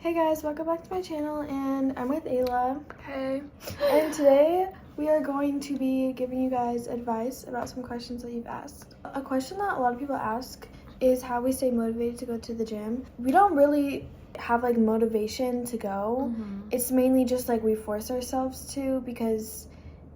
Hey guys, welcome back to my channel, and I'm with Ayla. Hey. And today we are going to be giving you guys advice about some questions that you've asked. A question that a lot of people ask is how we stay motivated to go to the gym. We don't really have like motivation to go. It's mainly just like we force ourselves to, because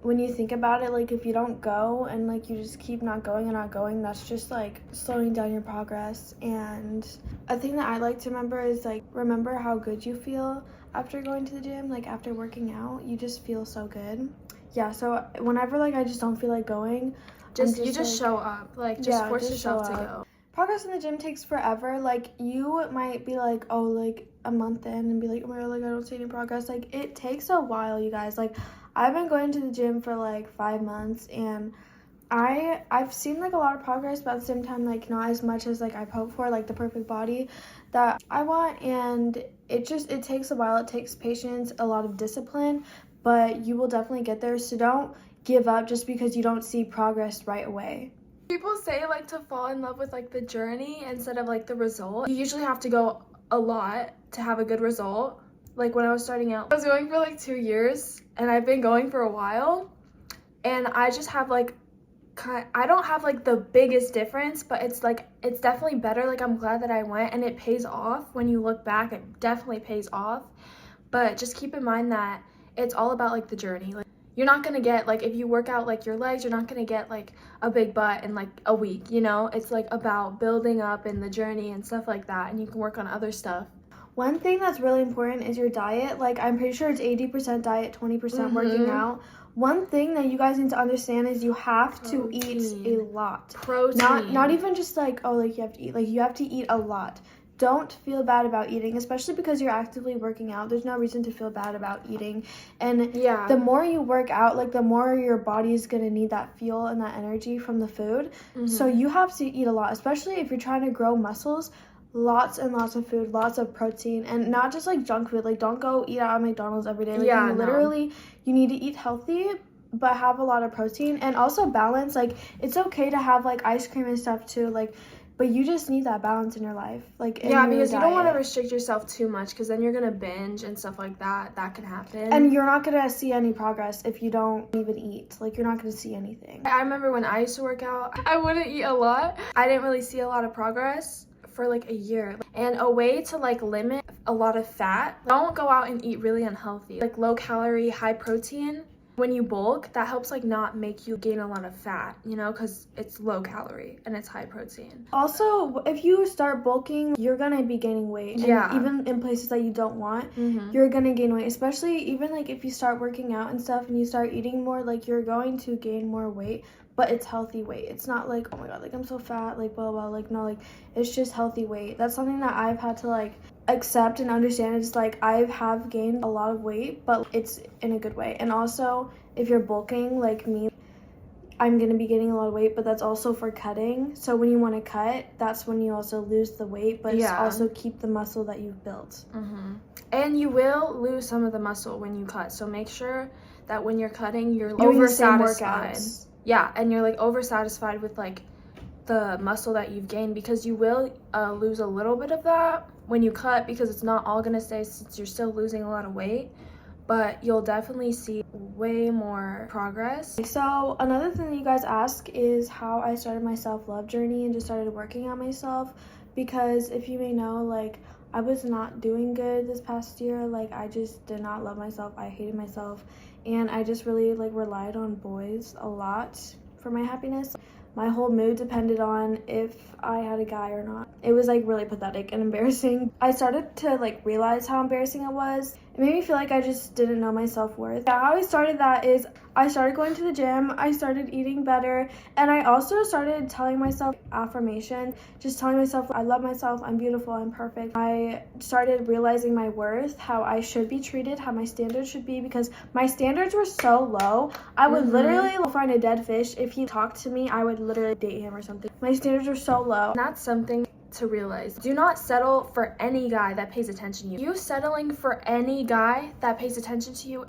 when you think about it, like if you don't go and like you just keep not going and not going, that's just like slowing down your progress. And a thing that I like to remember is like remember how good you feel after going to the gym. Like after working out, you just feel so good. Yeah, so whenever like I just don't feel like going, You just show up. Like just force yourself to go. Progress in the gym takes forever. Like you might be like, oh, like a month in and be like, oh my god, like I don't see any progress. Like it takes a while, you guys. Like I've been going to the gym for like 5 months, and I've seen like a lot of progress, but at the same time like not as much as like I've hoped for, like the perfect body that I want. And it takes a while. It takes patience, a lot of discipline, but you will definitely get there. So don't give up just because you don't see progress right away. People say like to fall in love with like the journey instead of like the result. You usually have to go a lot to have a good result. Like when I was starting out, I was going for like 2 years, and I've been going for a while, and I just have like I don't have like the biggest difference, but it's definitely better. Like I'm glad that I went, and it pays off. When you look back, it definitely pays off. But just keep in mind that it's all about like the journey. Like you're not gonna get like, if you work out like your legs, you're not gonna get like a big butt in like a week, you know? It's like about building up in the journey and stuff like that, and you can work on other stuff. One thing that's really important is your diet. Like I'm pretty sure it's 80% diet, 20% working out. One thing that you guys need to understand is you have to eat a lot. Protein. Not even just like, oh, like you have to eat. Like you have to eat a lot. Don't feel bad about eating, especially because you're actively working out. There's no reason to feel bad about eating. And the more you work out, like the more your body is going to need that fuel and that energy from the food. So you have to eat a lot, especially if you're trying to grow muscles. Lots and lots of food, lots of protein, and not just like junk food. Like don't go eat out at McDonald's every day. Like you need to eat healthy, but have a lot of protein, and also balance. Like it's okay to have like ice cream and stuff too, like, but you just need that balance in your life. Like because you don't want to restrict yourself too much, because then you're gonna binge and stuff like that. That can happen, and you're not gonna see any progress if you don't even eat. Like you're not gonna see anything. I remember when I used to work out, I wouldn't eat a lot. I didn't really see a lot of progress for like a year. And a way to like limit a lot of fat, don't go out and eat really unhealthy, like low calorie, high protein. When you bulk, that helps like not make you gain a lot of fat, you know, because it's low calorie and it's high protein. Also, if you start bulking, you're gonna be gaining weight. And even in places that you don't want, you're gonna gain weight. Especially even like if you start working out and stuff and you start eating more, like you're going to gain more weight, but it's healthy weight. It's not like, oh my god, like I'm so fat, like blah blah. Like no, like it's just healthy weight. That's something that I've had to like accept and understand. It's like I have gained a lot of weight, but it's in a good way. And also if you're bulking like me, I'm gonna be gaining a lot of weight, but that's also for cutting. So when you want to cut, that's when you also lose the weight, but it's also keep the muscle that you've built. And you will lose some of the muscle when you cut, so make sure that when you're cutting, you're oversatisfied. Yeah, and you're like oversatisfied with like the muscle that you've gained, because you will lose a little bit of that when you cut, because it's not all gonna stay since you're still losing a lot of weight, but you'll definitely see way more progress. So another thing that you guys ask is how I started my self-love journey and just started working on myself, because if you may know, like I was not doing good this past year. Like I just did not love myself. I hated myself, and I just really like relied on boys a lot for my happiness. My whole mood depended on if I had a guy or not. It was like really pathetic and embarrassing. I started to like realize how embarrassing it was. It made me feel like I just didn't know my self-worth. How I started that is I started going to the gym, I started eating better, and I also started telling myself affirmations, just telling myself I love myself, I'm beautiful, I'm perfect. I started realizing my worth, how I should be treated, how my standards should be, because my standards were so low. I would literally find a dead fish. If he talked to me, I would literally date him or something. My standards were so low. And that's something to realize. Do not settle for any guy that pays attention to you. You settling for any guy that pays attention to you,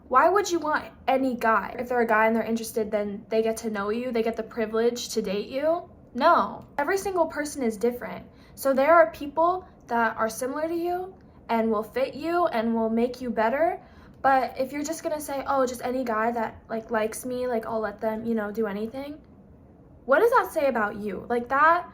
why would you want any guy? If they're a guy and they're interested, then they get to know you, they get the privilege to date you. No, every single person is different. So there are people that are similar to you, and will fit you and will make you better. But if you're just gonna say, oh, just any guy that like likes me, like I'll let them, you know, do anything, what does that say about you? Like that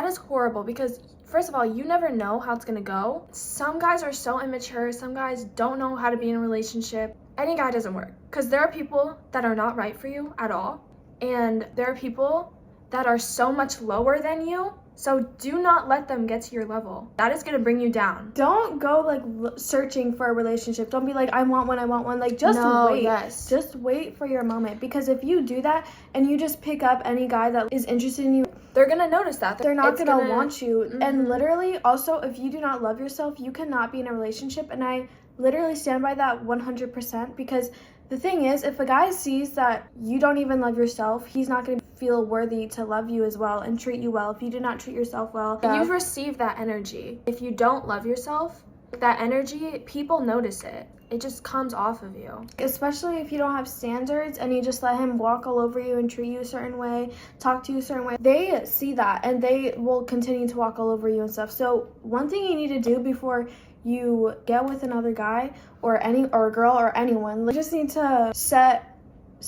is horrible, because first of all, you never know how it's gonna go. Some guys are so immature, some guys don't know how to be in a relationship. Any guy doesn't work, because there are people that are not right for you at all, and there are people that are so much lower than you. So do not let them get to your level. That is gonna bring you down. Don't go like searching for a relationship. Don't be like, I want one. Like just wait. Yes. Just wait for your moment, because if you do that and you just pick up any guy that is interested in you, they're gonna notice that. They're not gonna want you. And literally, also, if you do not love yourself, you cannot be in a relationship. And I literally stand by that 100%, because the thing is, if a guy sees that you don't even love yourself, he's not going to feel worthy to love you as well and treat you well if you do not treat yourself well. You've received that energy. If you don't love yourself, that energy, people notice it. It just comes off of you. Especially if you don't have standards and you just let him walk all over you and treat you a certain way, talk to you a certain way. They see that and they will continue to walk all over you and stuff. So one thing you need to do before you get with another guy or a girl or anyone, you just need to set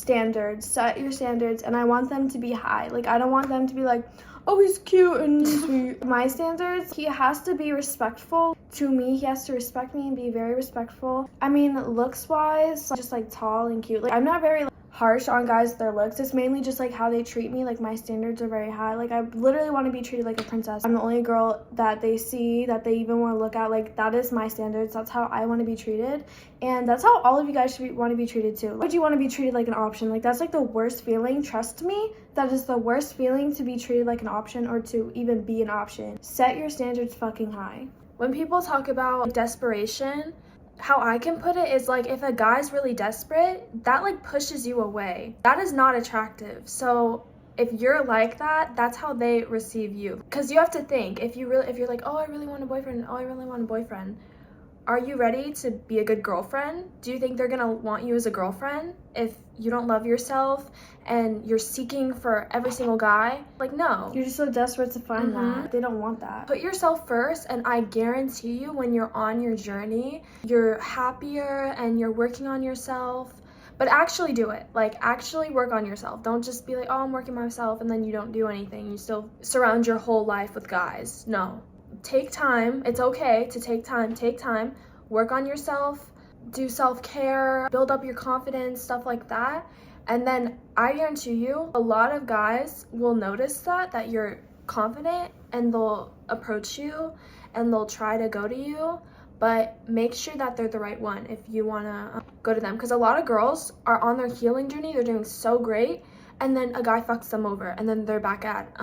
your standards, and I want them to be high. Like, I don't want them to be like, oh, he's cute and sweet. My standards, he has to be respectful to me. He has to respect me and be very respectful. I mean, looks wise, just like tall and cute. Like, I'm not very harsh on guys with their looks. It's mainly just like how they treat me. Like, my standards are very high. Like, I literally want to be treated like a princess. I'm the only girl that they see, that they even want to look at. Like, that is my standards. That's how I want to be treated, and that's how all of you guys should want to be treated too. Would you want to be treated like an option? Like, that's like the worst feeling. Trust me, that is the worst feeling, to be treated like an option or to even be an option. Set your standards fucking high. When people talk about desperation, how I can put it is like, if a guy's really desperate, that like pushes you away. That is not attractive. So if you're like that, that's how they receive you. Because you have to think, if you're like, oh, I really want a boyfriend, are you ready to be a good girlfriend? Do you think they're gonna want you as a girlfriend if you don't love yourself and you're seeking for every single guy? Like, no. You're just so desperate to find that. They don't want that. Put yourself first, and I guarantee you, when you're on your journey, you're happier and you're working on yourself. But actually do it. Like, actually work on yourself. Don't just be like, oh, I'm working on myself, and then you don't do anything. You still surround your whole life with guys. No. Take time. It's okay to take time. Work on yourself. Do self-care. Build up your confidence, stuff like that. And then I guarantee you, a lot of guys will notice that you're confident, and they'll approach you and they'll try to go to you. But make sure that they're the right one if you want to go to them. Because a lot of girls are on their healing journey. They're doing so great. And then a guy fucks them over. And then they're back at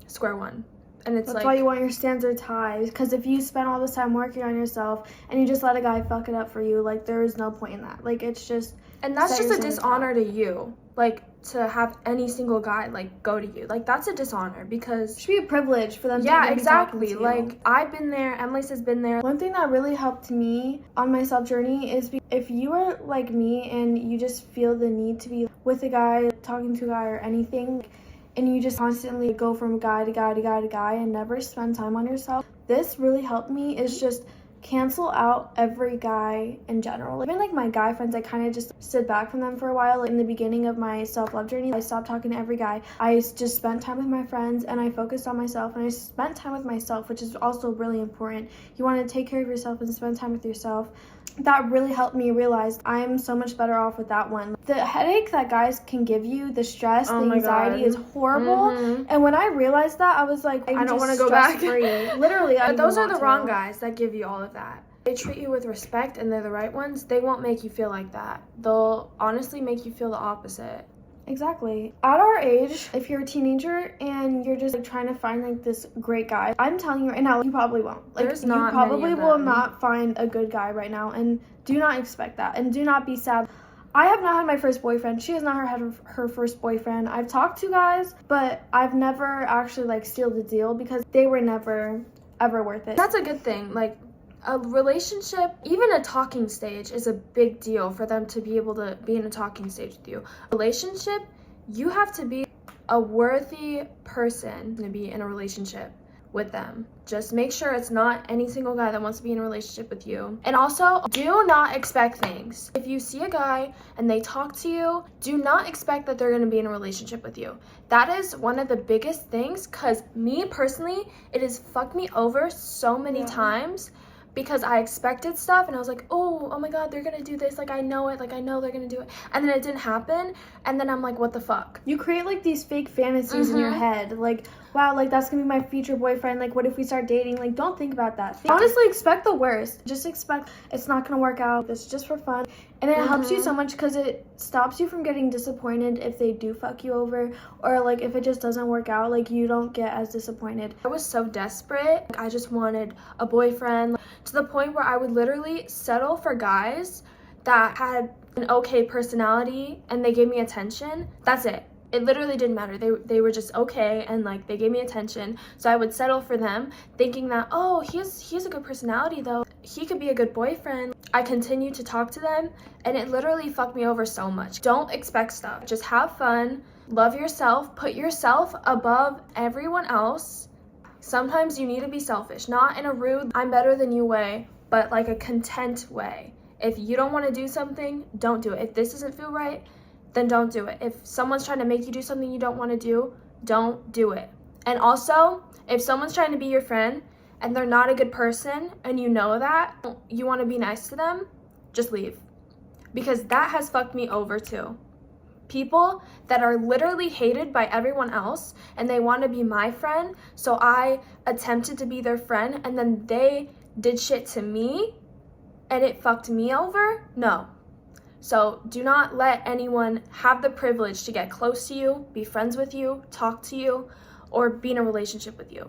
square one. And it's that's why you want your standards high. Because if you spend all this time working on yourself and you just let a guy fuck it up for you, like, there is no point in that. Like, it's just... And that's just a dishonor to you. Like, to have any single guy, like, go to you. Like, that's a dishonor, because... It should be a privilege for them to Yeah, exactly. Like, I've been there. Emily's has been there. One thing that really helped me on my self-journey is if you are like me and you just feel the need to be with a guy, talking to a guy or anything, and you just constantly go from guy to guy and never spend time on yourself, this really helped me, is just cancel out every guy in general. Even like my guy friends, I kind of just stood back from them for a while. Like, in the beginning of my self-love journey, I stopped talking to every guy. I just spent time with my friends and I focused on myself, and I spent time with myself, which is also really important. You want to take care of yourself and spend time with yourself. That really helped me realize I'm so much better off with that one. The headache that guys can give you, the stress, the anxiety is horrible. And when I realized that, I was like, I don't want to go back. Literally, But those are the wrong guys that give you all of that. They treat you with respect and they're the right ones. They won't make you feel like that. They'll honestly make you feel the opposite. Exactly. At our age, if you're a teenager and you're just like trying to find like this great guy, I'm telling you right now, you probably won't. Like, There's not you probably many of will them. not find a good guy right now, and do not expect that, and do not be sad. I have not had my first boyfriend. She has not had her first boyfriend. I've talked to guys, but I've never actually like sealed the deal because they were never ever worth it. That's a good thing. Like, a relationship, even a talking stage, is a big deal for them to be able to be in a talking stage with you. Relationship, you have to be a worthy person to be in a relationship with them. Just make sure it's not any single guy that wants to be in a relationship with you. And also, do not expect things. If you see a guy and they talk to you, do not expect that they're going to be in a relationship with you. That is one of the biggest things, because me personally, it has fucked me over so many times, because I expected stuff and I was like, oh my god, they're gonna do this, like I know it, like I know they're gonna do it, and then it didn't happen, and then I'm like, what the fuck? You create like these fake fantasies in your head, like, wow, like that's gonna be my future boyfriend, like what if we start dating? Like, don't think about that. Honestly, expect the worst. Just expect it's not gonna work out. It's just for fun, and it helps you so much because it stops you from getting disappointed if they do fuck you over, or like if it just doesn't work out, like you don't get as disappointed. I was so desperate. Like, I just wanted a boyfriend, to the point where I would literally settle for guys that had an okay personality and they gave me attention. That's it. It literally didn't matter. They were just okay, and like they gave me attention. So I would settle for them, thinking that, oh, he has a good personality though. He could be a good boyfriend. I continued to talk to them, and it literally fucked me over so much. Don't expect stuff. Just have fun. Love yourself. Put yourself above everyone else. Sometimes you need to be selfish, not in a rude, I'm better than you way, but like a content way. If you don't want to do something, don't do it. If this doesn't feel right, then don't do it. If someone's trying to make you do something you don't want to do, don't do it. And also, if someone's trying to be your friend and they're not a good person and you know that, you want to be nice to them, just leave. Because that has fucked me over too. People that are literally hated by everyone else and they want to be my friend, so I attempted to be their friend and then they did shit to me and it fucked me over. No. So do not let anyone have the privilege to get close to you, be friends with you, talk to you, or be in a relationship with you.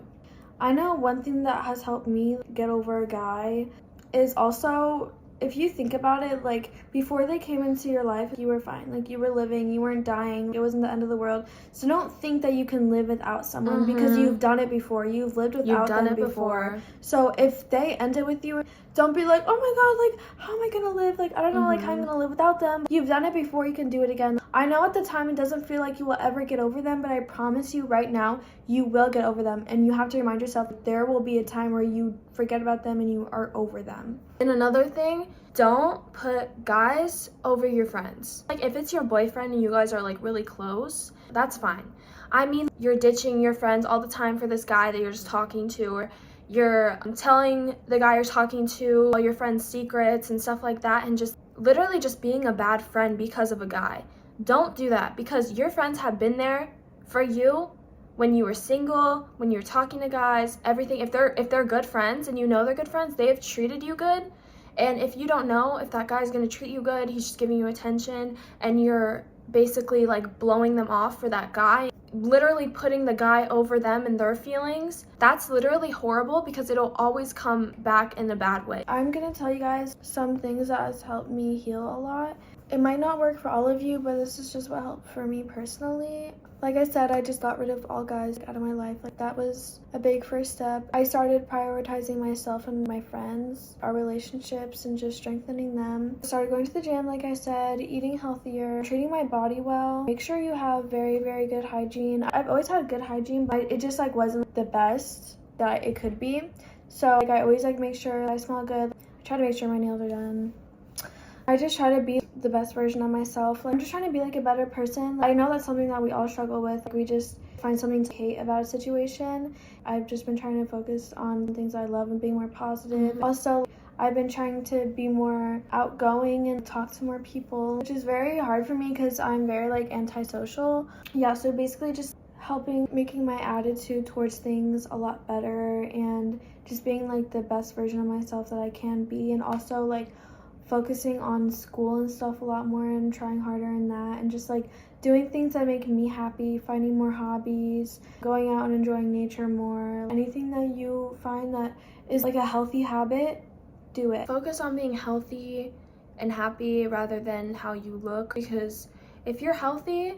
I know one thing that has helped me get over a guy is also, if you think about it, like before they came into your life, you were fine. Like you were living, you weren't dying, it wasn't the end of the world. So don't think that you can live without someone because you've done it before. You've lived without them before. So if they end it with you, don't be like, oh my god, like how am I gonna live? Like I don't know, like how I'm gonna live without them. You've done it before, you can do it again. I know at the time it doesn't feel like you will ever get over them, but I promise you right now, you will get over them. And you have to remind yourself there will be a time where you forget about them and you are over them. And another thing, don't put guys over your friends. Like if it's your boyfriend and you guys are like really close, that's fine. I mean, you're ditching your friends all the time for this guy that you're just talking to, or you're telling the guy you're talking to all your friends' secrets and stuff like that, and just literally just being a bad friend because of a guy. Don't do that, because your friends have been there for you when you were single, when you're talking to guys, everything. If they're good friends and you know they're good friends, they have treated you good. And if you don't know if that guy's gonna treat you good, he's just giving you attention and you're basically like blowing them off for that guy, literally putting the guy over them and their feelings, that's literally horrible, because it'll always come back in a bad way. I'm gonna tell you guys some things that has helped me heal a lot. It might not work for all of you, but this is just what helped for me personally. Like I said, I just got rid of all guys out of my life. Like that was a big first step. I started prioritizing myself and my friends, our relationships, and just strengthening them. I started going to the gym, like I said, eating healthier, treating my body well. Make sure you have very, very good hygiene. I've always had good hygiene, but it just like wasn't the best that it could be. So like I always like make sure I smell good. I try to make sure my nails are done. I just try to be the best version of myself. Like, I'm just trying to be like a better person. I know that's something that we all struggle with. Like, we just find something to hate about a situation. I've just been trying to focus on things I love and being more positive. Also, I've been trying to be more outgoing and talk to more people, which is very hard for me because I'm very like antisocial. Yeah, so basically just making my attitude towards things a lot better and just being like the best version of myself that I can be, and also like focusing on school and stuff a lot more and trying harder in that, and just like doing things that make me happy, finding more hobbies, going out and enjoying nature more. Anything that you find that is like a healthy habit, do it. Focus on being healthy and happy rather than how you look, because if you're healthy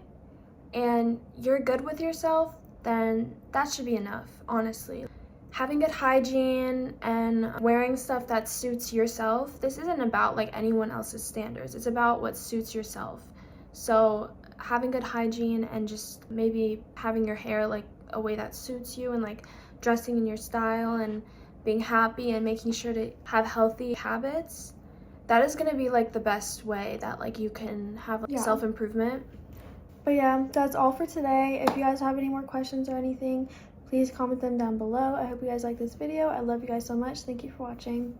and you're good with yourself, then that should be enough, honestly. Having good hygiene and wearing stuff that suits yourself. This isn't about like anyone else's standards. It's about what suits yourself. So having good hygiene and just maybe having your hair like a way that suits you, and like dressing in your style and being happy and making sure to have healthy habits, that is going to be like the best way that like you can have like, self-improvement. But yeah, that's all for today. If you guys have any more questions or anything, please comment them down below. I hope you guys like this video. I love you guys so much. Thank you for watching.